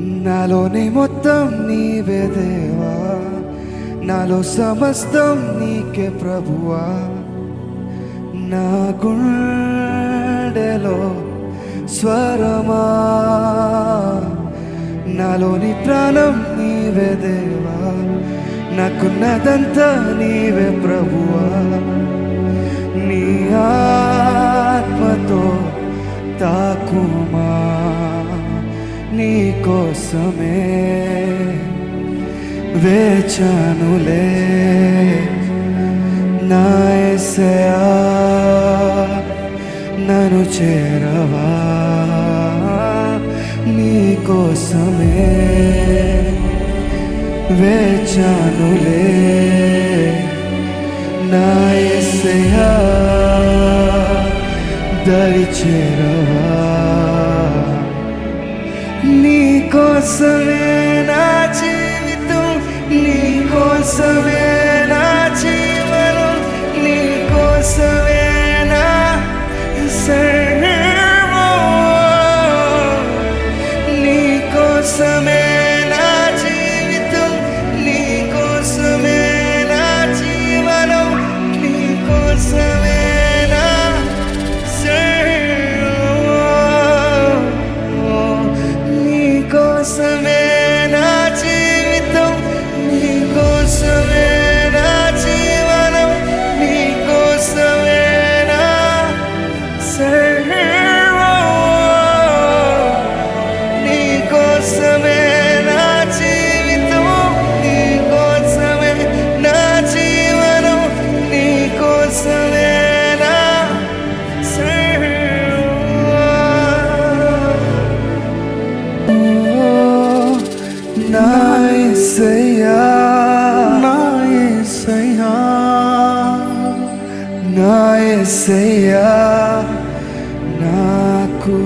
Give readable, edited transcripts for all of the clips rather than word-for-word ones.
నాలోనే మొత్తం నీవే దేవా, నాలో సమస్తం నీకే ప్రభువా. నా గుండెలో స్వరమా, నాలోని ప్రాణం నీవే దేవా, నాకున్నదంతా నీవే ప్రభువా. నీ ఆత్మతో తాకుమా, నీ కోసమే వేచానులే. నా యేసయ్యా నన్ను చేరవా, నీ కోసమే వేచానులే. నా యేసయ్యా దరి చేరవా, నీ కోసమే నా జీవితం, నీ కోసమే నా జీవనం, నీ కోసమే నా సర్వం, నీ కోసమే నా జీవితం, నీ కోసమే నా జీవనం, నీ కోసమే నా సర్వం, నీ కోసమే నా జీవితం, నీ కోసమే నా జీవనం, నీ కోసమే నా సర్వం, నీ కోసమే నా జీవితం, నీ కోసమే నా జీవనం, నీ కోసమే నా సర్వం. నా యేసయ్యా, నా యేసయ్యా, నా యేసయ్యా నాకు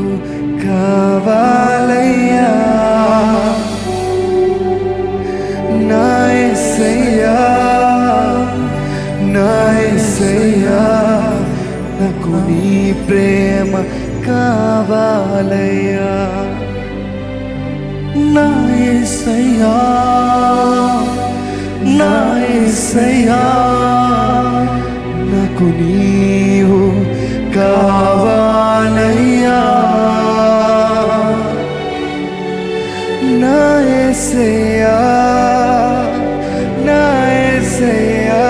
కావాలయ్యా. నా యేసయ్యా, నా యేసయ్యా నాకు నీ ప్రేమ కావాలయ్యా. నా యేసయ్యా, నా యేసయ్యా నాకు నీవు కావాలయ్యా. నా యేసయ్యా, నా యేసయ్యా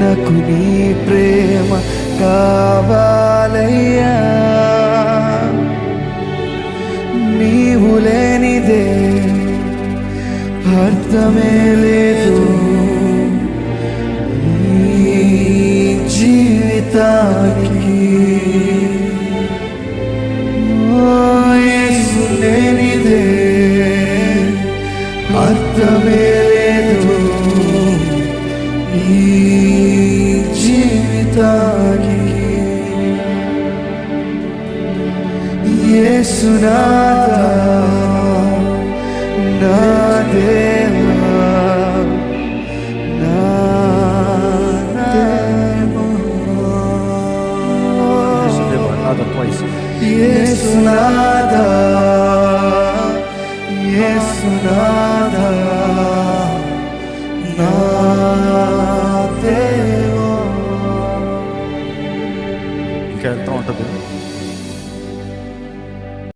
నాకు నీ ప్రేమ కావాలయ్యా. నీవు లేనిదే అర్థమే లేదు ఈ జీవితానికి. ఓ యేసు లేనిదే అర్థమే లేదు ఈ జీవితానికి. యేసునాథా నా దేవా, నా దేవా, యేసునాథా